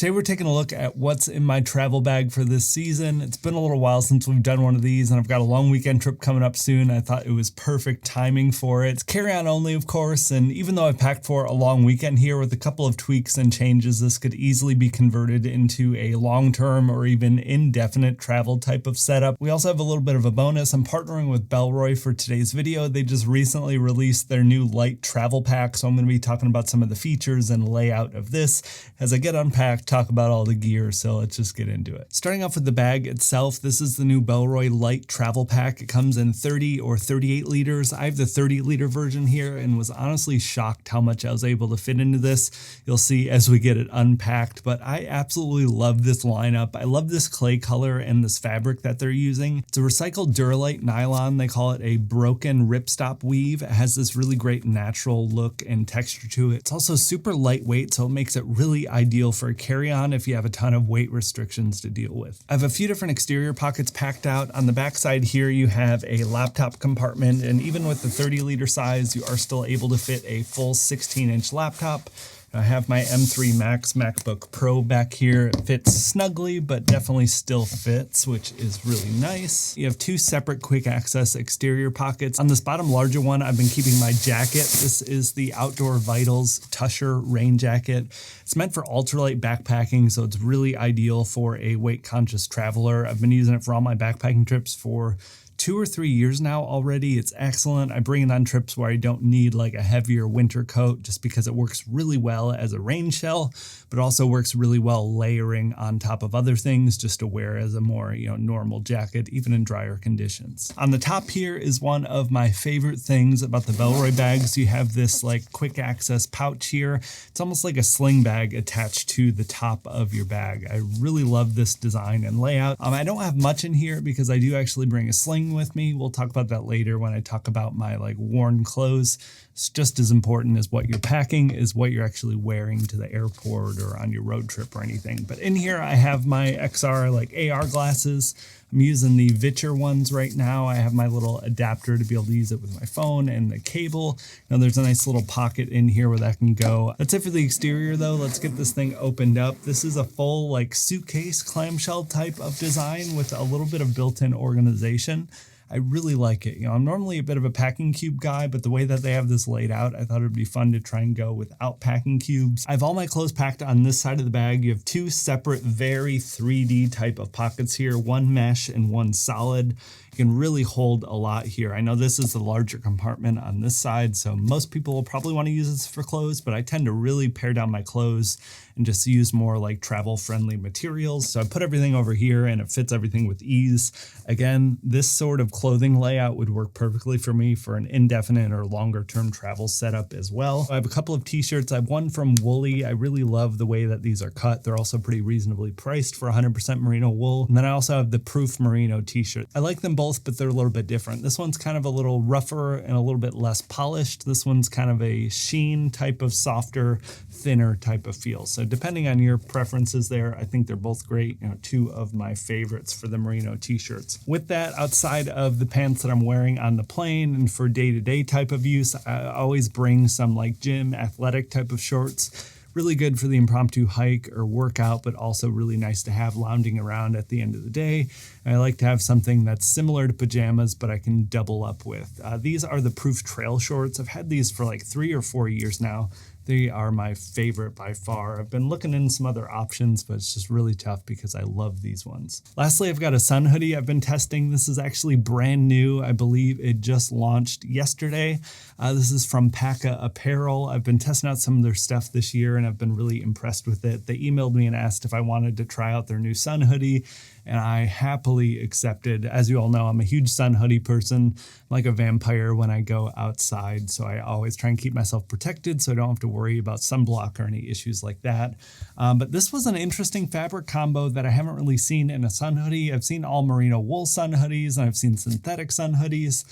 Today we're taking a look at what's in my travel bag for this season. It's been a little while since we've done one of these, and I've got a long weekend trip coming up soon. I thought it was perfect timing for it. It's carry-on only, of course, and even though I packed for a long weekend here with a couple of tweaks and changes, this could easily be converted into a long-term or even indefinite travel type of setup. We also have a little bit of a bonus. I'm partnering with Bellroy for today's video. They just recently released their new light travel pack, so I'm going to be talking about some of the features and layout of this as I get unpacked, talk about all the gear, so let's just get into it. Starting off with the bag itself, this is the new Bellroy light travel pack. It comes in 30 or 38 liters. I have the 30-liter version here and was honestly shocked how much I was able to fit into this. You'll see as we get it unpacked, but I absolutely love this lineup. I love this clay color and this fabric that they're using. It's a recycled Duralite nylon. They call it a broken ripstop weave. It has this really great natural look and texture to it. It's also super lightweight, so it makes it really ideal for a carry-on if you have a ton of weight restrictions to deal with. I have a few different exterior pockets packed out. On the back side here, you have a laptop compartment, and even with the 30-liter size, you are still able to fit a full 16-inch laptop. I have my M3 Max MacBook Pro back here. It fits snugly, but definitely still fits, which is really nice. You have two separate quick access exterior pockets. On this bottom larger one, I've been keeping my jacket. This is the Outdoor Vitals Tusher rain jacket. It's meant for ultralight backpacking, so it's really ideal for a weight-conscious traveler. I've been using it for all my backpacking trips for 2 or 3 years now already. It's excellent. I bring it on trips where I don't need like a heavier winter coat just because it works really well as a rain shell, but also works really well layering on top of other things just to wear as a more, normal jacket, even in drier conditions. On the top here is one of my favorite things about the Bellroy bags. You have this like quick access pouch here. It's almost like a sling bag attached to the top of your bag. I really love this design and layout. I don't have much in here because I do actually bring a sling with me. We'll talk about that later when I talk about my worn clothes. It's just as important as what you're packing is what you're actually wearing to the airport or on your road trip or anything. But in here I have my XR AR glasses. I'm using the VITURE ones right now. I have my little adapter to be able to use it with my phone and the cable. Now there's a nice little pocket in here where that can go. That's it for the exterior though. Let's get this thing opened up. This is a full suitcase clamshell type of design with a little bit of built-in organization. I really like it. I'm normally a bit of a packing cube guy, but the way that they have this laid out, I thought it would be fun to try and go without packing cubes. I have all my clothes packed on this side of the bag. You have two separate, very 3D type of pockets here, one mesh and one solid. You can really hold a lot here. I know this is the larger compartment on this side, so most people will probably want to use this for clothes, but I tend to really pare down my clothes and just use more travel-friendly materials. So I put everything over here and it fits everything with ease. Again, this sort of clothing layout would work perfectly for me for an indefinite or longer-term travel setup as well. I have a couple of t-shirts. I have one from Woolly. I really love the way that these are cut. They're also pretty reasonably priced for 100% merino wool. And then I also have the Proof Merino t-shirt. I like them both, but they're a little bit different. This one's kind of a little rougher and a little bit less polished. This one's kind of a sheen type of softer, thinner type of feel. So depending on your preferences there, I think they're both great. Two of my favorites for the merino t-shirts. With that, outside of the pants that I'm wearing on the plane and for day-to-day type of use, I always bring some gym athletic type of shorts. Really good for the impromptu hike or workout, but also really nice to have lounging around at the end of the day. And I like to have something that's similar to pajamas, but I can double up with. These are the Proof Trail shorts. I've had these for 3 or 4 years now. They are my favorite by far. I've been looking into some other options, but it's just really tough because I love these ones. Lastly, I've got a sun hoodie I've been testing. This is actually brand new. I believe it just launched yesterday. This is from Paka Apparel. I've been testing out some of their stuff this year and I've been really impressed with it. They emailed me and asked if I wanted to try out their new sun hoodie, and I happily accepted. As you all know, I'm a huge sun hoodie person. I'm like a vampire when I go outside, so I always try and keep myself protected so I don't have to worry about sunblock or any issues like that. But this was an interesting fabric combo that I haven't really seen in a sun hoodie. I've seen all merino wool sun hoodies and I've seen synthetic sun hoodies.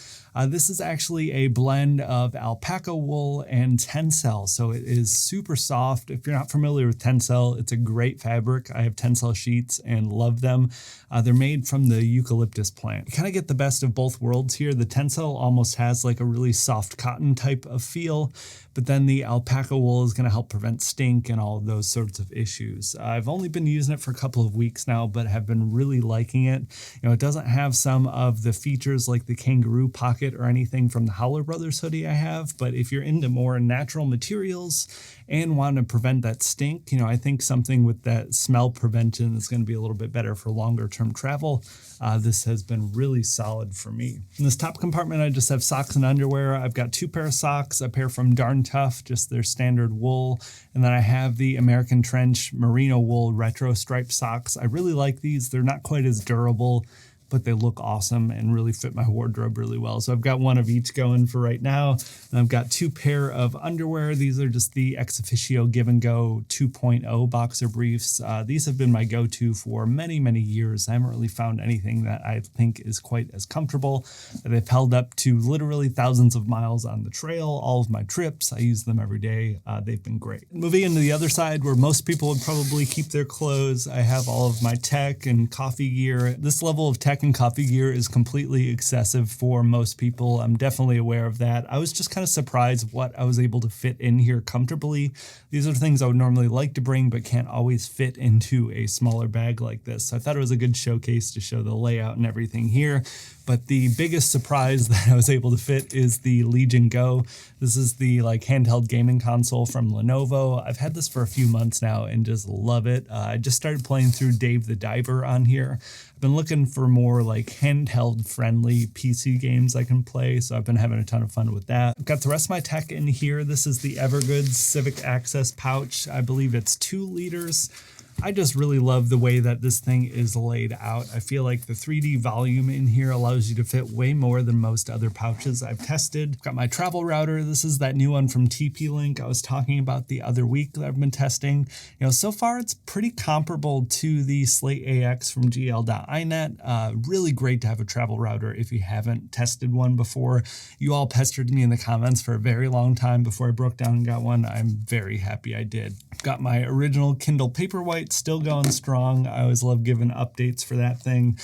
This is actually a blend of alpaca wool and tencel, so it is super soft. If you're not familiar with tencel, it's a great fabric. I have tencel sheets and love them. They're made from the eucalyptus plant. You kind of get the best of both worlds here. The tencel almost has like a really soft cotton type of feel, but then the alpaca wool is going to help prevent stink and all of those sorts of issues. I've only been using it for a couple of weeks now, but have been really liking it. You know, it doesn't have some of the features like the kangaroo pocket or anything from the Howler Brothers hoodie I have, but if you're into more natural materials and want to prevent that stink, you know, I think something with that smell prevention is going to be a little bit better for longer term travel. This has been really solid for me. In this top compartment, I just have socks and underwear. I've got 2 pair of socks, a pair from Darn Tough, just their standard wool, and then I have the American Trench merino wool retro striped socks. I really like these. They're not quite as durable, but they look awesome and really fit my wardrobe really well. So I've got one of each going for right now. And I've got 2 pair of underwear. These are just the Ex Officio Give and Go 2.0 boxer briefs. These have been my go-to for many, many years. I haven't really found anything that I think is quite as comfortable. They've held up to literally thousands of miles on the trail, all of my trips. I use them every day. They've been great. Moving into the other side where most people would probably keep their clothes, I have all of my tech and coffee gear. This level of tech and coffee gear is completely excessive for most people. I'm definitely aware of that. I was just kind of surprised what I was able to fit in here comfortably. These are things I would normally like to bring, but can't always fit into a smaller bag like this. So I thought it was a good showcase to show the layout and everything here. But the biggest surprise that I was able to fit is the Legion Go. This is the like handheld gaming console from Lenovo. I've had this for a few months now and just love it. I just started playing through Dave the Diver on here. I've been looking for more like handheld friendly PC games I can play, so I've been having a ton of fun with that. I've got the rest of my tech in here. This is the Evergoods Civic Access pouch. I believe it's 2 liters. I just really love the way that this thing is laid out. I feel like the 3D volume in here allows you to fit way more than most other pouches I've tested. I've got my travel router. This is that new one from TP-Link I was talking about the other week that I've been testing. You know, so far it's pretty comparable to the Slate AX from gl.inet. Really great to have a travel router if you haven't tested one before. You all pestered me in the comments for a very long time before I broke down and got one. I'm very happy I did. I've got my original Kindle Paperwhite still going strong. I always love giving updates for that thing.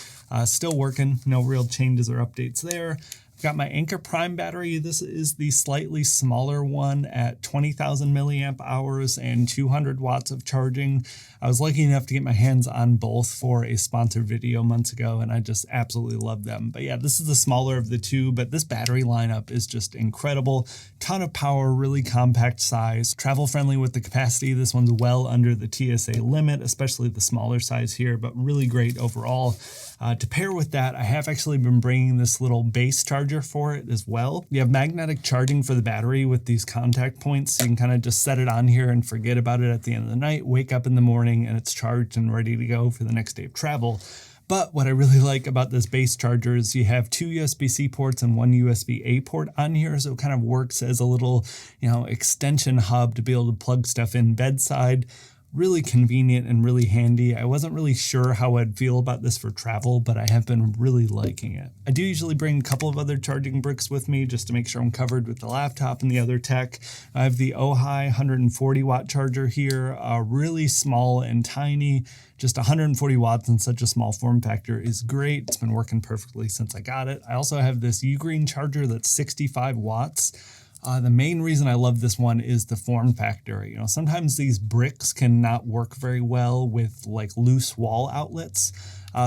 Still working, no real changes or updates there. I've got my Anker Prime battery. This is the slightly smaller one at 20,000 milliamp hours and 200 watts of charging. I was lucky enough to get my hands on both for a sponsored video months ago, and I just absolutely love them. But yeah, this is the smaller of the two, but this battery lineup is just incredible. Ton of power, really compact size, travel friendly with the capacity. This one's well under the TSA limit, especially the smaller size here, but really great overall. To pair with that, I have actually been bringing this little base charger for it as well. You have magnetic charging for the battery with these contact points. So you can kind of just set it on here and forget about it at the end of the night, wake up in the morning and it's charged and ready to go for the next day of travel. But what I really like about this base charger is you have 2 USB-C ports and 1 USB-A port on here. So it kind of works as a little, extension hub to be able to plug stuff in bedside. Really convenient and really handy. I wasn't really sure how I'd feel about this for travel, but I have been really liking it. I do usually bring a couple of other charging bricks with me just to make sure I'm covered with the laptop and the other tech. I have the Ohio 140 watt charger here, really small and tiny. Just 140 watts in such a small form factor is great. It's been working perfectly since I got it. I also have this Ugreen charger that's 65 watts. The main reason I love this one is the form factor. Sometimes these bricks can not work very well with like loose wall outlets.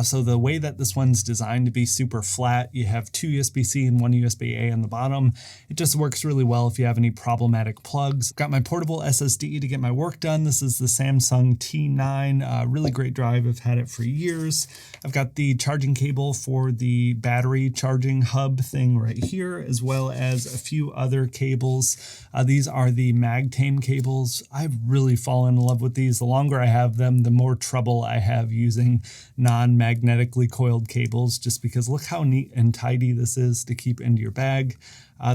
So the way that this one's designed to be super flat, you have 2 USB-C and 1 USB-A on the bottom. It just works really well if you have any problematic plugs. Got my portable SSD to get my work done. This is the Samsung T9, really great drive. I've had it for years. I've got the charging cable for the battery charging hub thing right here, as well as a few other cables. These are the Magtame cables. I've really fallen in love with these. The longer I have them, the more trouble I have using non-magnetically coiled cables, just because look how neat and tidy this is to keep into your bag.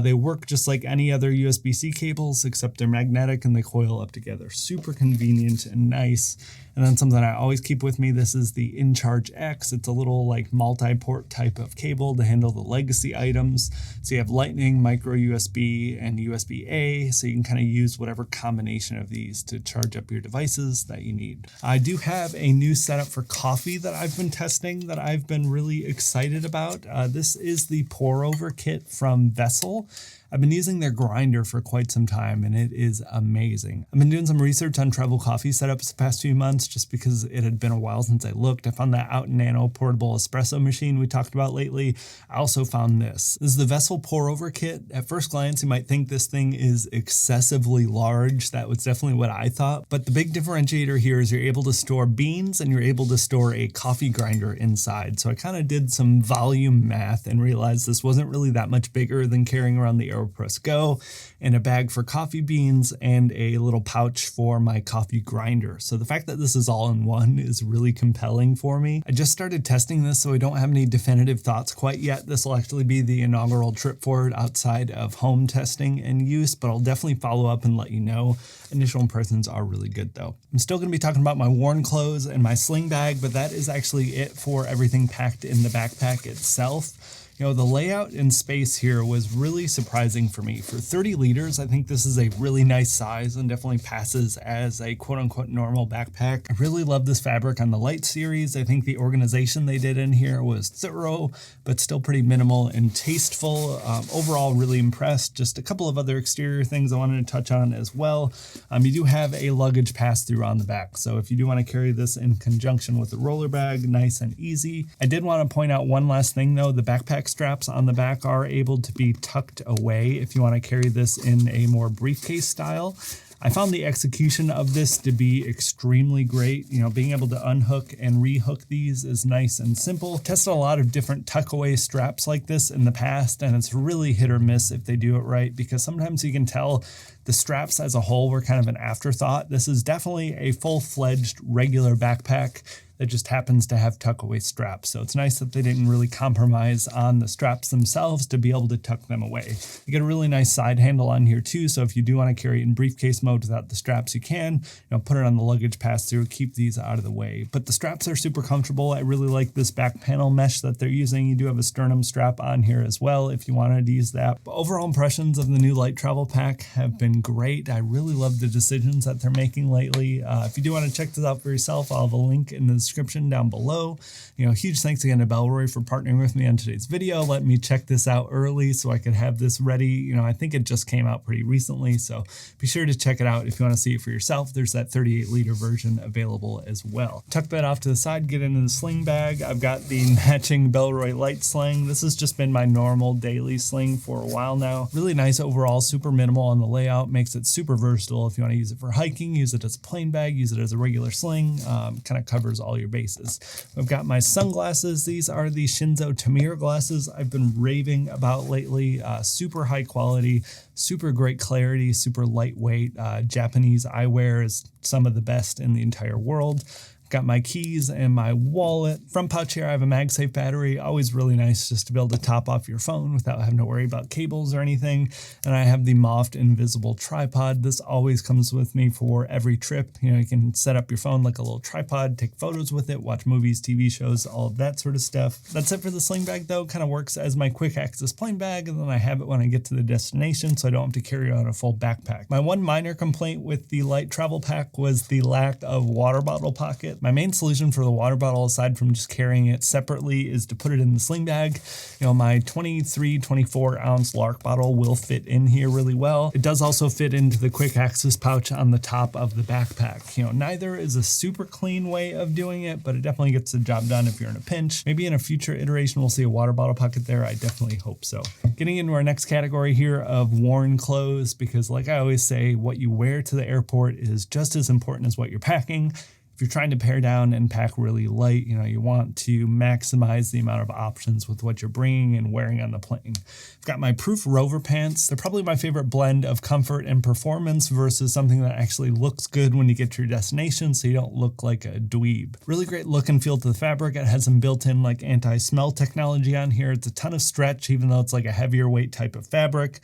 They work just like any other USB-C cables, except they're magnetic and they coil up together. Super convenient and nice. And then something I always keep with me, this is the InCharge X. It's a little like multi-port type of cable to handle the legacy items. So you have Lightning, micro USB, and USB-A. So you can kind of use whatever combination of these to charge up your devices that you need. I do have a new setup for coffee that I've been testing that I've been really excited about. This is the pour over kit from Vessel. I've been using their grinder for quite some time and it is amazing. I've been doing some research on travel coffee setups the past few months just because it had been a while since I looked. I found that Out Nano portable espresso machine we talked about lately. I also found this. This is the Vessel pour over kit. At first glance, you might think this thing is excessively large. That was definitely what I thought. But the big differentiator here is you're able to store beans and you're able to store a coffee grinder inside. So I kind of did some volume math and realized this wasn't really that much bigger than carrying around the AeroPress Go, and a bag for coffee beans and a little pouch for my coffee grinder. So the fact that this is all in one is really compelling for me. I just started testing this, so I don't have any definitive thoughts quite yet. This will actually be the inaugural trip for it outside of home testing and use, but I'll definitely follow up and let you know. Initial impressions are really good though. I'm still going to be talking about my worn clothes and my sling bag, but that is actually it for everything packed in the backpack itself. You know, the layout and space here was really surprising for me. For 30 liters, I think this is a really nice size and definitely passes as a quote-unquote normal backpack. I really love this fabric on the Light series. I think the organization they did in here was thorough, but still pretty minimal and tasteful. Overall, really impressed. Just a couple of other exterior things I wanted to touch on as well. You do have a luggage pass-through on the back, so if you do want to carry this in conjunction with the roller bag, nice and easy. I did want to point out one last thing though. The backpack straps on the back are able to be tucked away if you want to carry this in a more briefcase style. I found the execution of this to be extremely great. You know, being able to unhook and rehook these is nice and simple. Tested a lot of different tuck away straps like this in the past, and it's really hit or miss if they do it right, because sometimes you can tell the straps as a whole were kind of an afterthought. This is definitely a full-fledged regular backpack that just happens to have tuck away straps. So it's nice that they didn't really compromise on the straps themselves to be able to tuck them away. You get a really nice side handle on here too. So if you do want to carry it in briefcase mode without the straps, you can, put it on the luggage pass through, keep these out of the way. But the straps are super comfortable. I really like this back panel mesh that they're using. You do have a sternum strap on here as well if you wanted to use that. But overall impressions of the new light travel pack have been great. I really love the decisions that they're making lately. If you do want to check this out for yourself, I'll have a link in the description down below. Huge thanks again to Bellroy for partnering with me on today's video. Let me check this out early so I could have this ready. I think it just came out pretty recently, so be sure to check it out if you want to see it for yourself. There's that 38 liter version available as well. Tuck that off to the side, get into the sling bag. I've got the matching Bellroy light sling. This has just been my normal daily sling for a while now. Really nice overall, super minimal on the layout, makes it super versatile. If you want to use it for hiking, use it as a plain bag, use it as a regular sling, kind of covers all your bases. I've got my sunglasses. These are the Shinzo Tamir glasses I've been raving about lately. Super high quality, super great clarity, super lightweight. Japanese eyewear is some of the best in the entire world. Got my keys and my wallet. Front pouch here, I have a MagSafe battery. Always really nice just to be able to top off your phone without having to worry about cables or anything. And I have the Moft invisible tripod. This always comes with me for every trip. You can set up your phone like a little tripod, take photos with it, watch movies, TV shows, all of that sort of stuff. That's it for the sling bag though. Kind of works as my quick access plain bag, and then I have it when I get to the destination so I don't have to carry on a full backpack. My one minor complaint with the light travel pack was the lack of water bottle pocket. My main solution for the water bottle, aside from just carrying it separately, is to put it in the sling bag. My 24 ounce Lark bottle will fit in here really well. It does also fit into the quick access pouch on the top of the backpack. Neither is a super clean way of doing it, but it definitely gets the job done if you're in a pinch. Maybe in a future iteration, we'll see a water bottle pocket there. I definitely hope so. Getting into our next category here of worn clothes, because like I always say, what you wear to the airport is just as important as what you're packing. if you're trying to pare down and pack really light, you want to maximize the amount of options with what you're bringing and wearing on the plane. I've got my Proof Rover pants. They're probably my favorite blend of comfort and performance versus something that actually looks good when you get to your destination so you don't look like a dweeb. Really great look and feel to the fabric. It has some built-in like anti-smell technology on here. It's a ton of stretch, even though it's like a heavier weight type of fabric.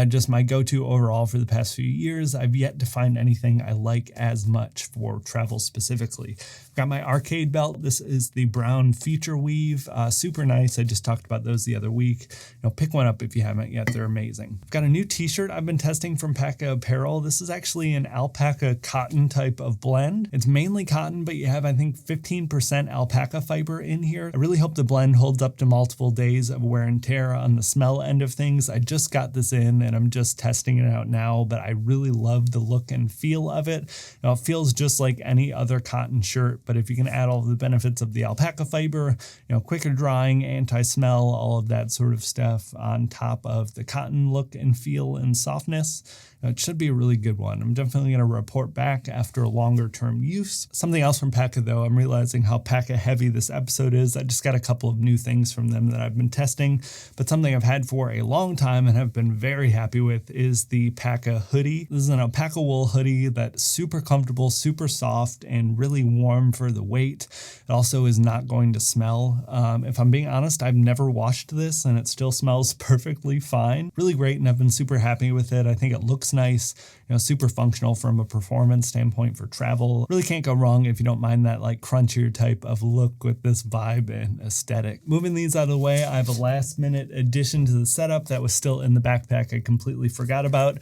Just my go-to overall for the past few years. I've yet to find anything I like as much for travel specifically. I've got my arcade belt. This is the brown Futureweave. Super nice. I just talked about those the other week. Pick one up if you haven't yet. They're amazing. I've got a new t-shirt I've been testing from Packa Apparel. This is actually an alpaca cotton type of blend. It's mainly cotton, but you have, I think, 15% alpaca fiber in here. I really hope the blend holds up to multiple days of wear and tear on the smell end of things. I just got this in and I'm just testing it out now, but I really love the look and feel of it. It feels just like any other cotton shirt, but if you can add all of the benefits of the alpaca fiber, quicker drying, anti-smell, all of that sort of stuff on top of the cotton look and feel and softness, it should be a really good one. I'm definitely going to report back after a longer term use. Something else from Packa though, I'm realizing how Packa heavy this episode is. I just got a couple of new things from them that I've been testing, but something I've had for a long time and have been very happy with is the Packa hoodie. This is an alpaca wool hoodie that's super comfortable, super soft, and really warm for the weight. It also is not going to smell. If I'm being honest, I've never washed this and it still smells perfectly fine. Really great, and I've been super happy with it. I think it looks nice, super functional from a performance standpoint for travel. Really can't go wrong if you don't mind that like crunchier type of look with this vibe and aesthetic. Moving these out of the way, I have a last minute addition to the setup that was still in the backpack I completely forgot about.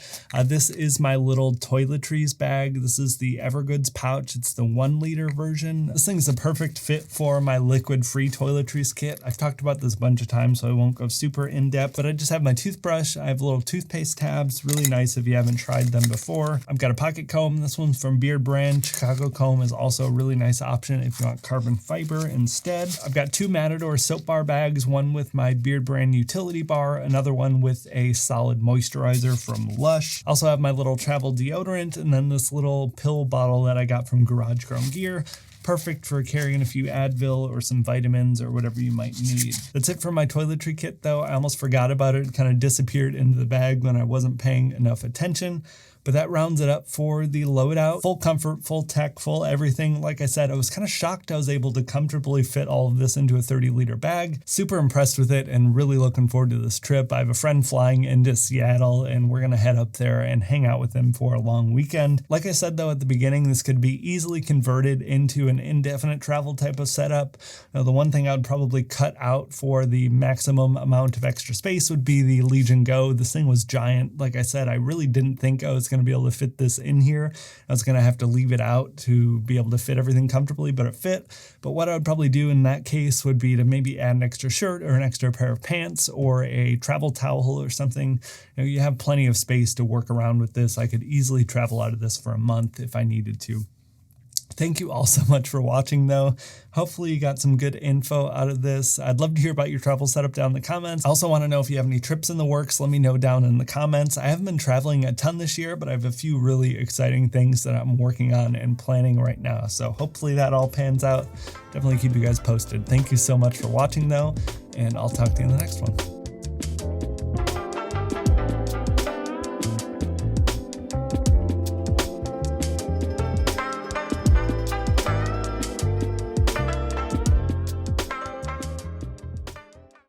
This is my little Toiletries bag. This is the Evergoods pouch. It's the 1 liter version. This thing's a perfect fit for my liquid free toiletries kit. I've talked about this a bunch of times, so I won't go super in depth, but I just have my toothbrush. I have little toothpaste tabs, really nice if you haven't tried them before. I've got a pocket comb. This one's from Beard brand. Chicago comb is also a really nice option if you want carbon fiber instead. I've got 2 Matador soap bar bags, one with my Beard brand utility bar, another one with a solid moisturizer from Lush. Also have my little travel deodorant, and then this little pill bottle that I got from Garage Grown Gear. Perfect for carrying a few Advil or some vitamins or whatever you might need. That's it for my toiletry kit though. I almost forgot about it. It kind of disappeared into the bag when I wasn't paying enough attention. But that rounds it up for the loadout. Full comfort, full tech, full everything. Like I said, I was kind of shocked I was able to comfortably fit all of this into a 30-liter bag. Super impressed with it and really looking forward to this trip. I have a friend flying into Seattle and we're going to head up there and hang out with him for a long weekend. Like I said though at the beginning, this could be easily converted into an indefinite travel type of setup. Now, the one thing I would probably cut out for the maximum amount of extra space would be the Legion Go. This thing was giant. Like I said, I really didn't think I was going to be able to fit this in here. I was going to have to leave it out to be able to fit everything comfortably, but it fit. But what I would probably do in that case would be to maybe add an extra shirt or an extra pair of pants or a travel towel or something. You have plenty of space to work around with this. I could easily travel out of this for a month if I needed to. Thank you all so much for watching though. Hopefully you got some good info out of this. I'd love to hear about your travel setup down in the comments. I also want to know if you have any trips in the works. Let me know down in the comments. I haven't been traveling a ton this year, but I have a few really exciting things that I'm working on and planning right now. So hopefully that all pans out. Definitely keep you guys posted. Thank you so much for watching though, and I'll talk to you in the next one.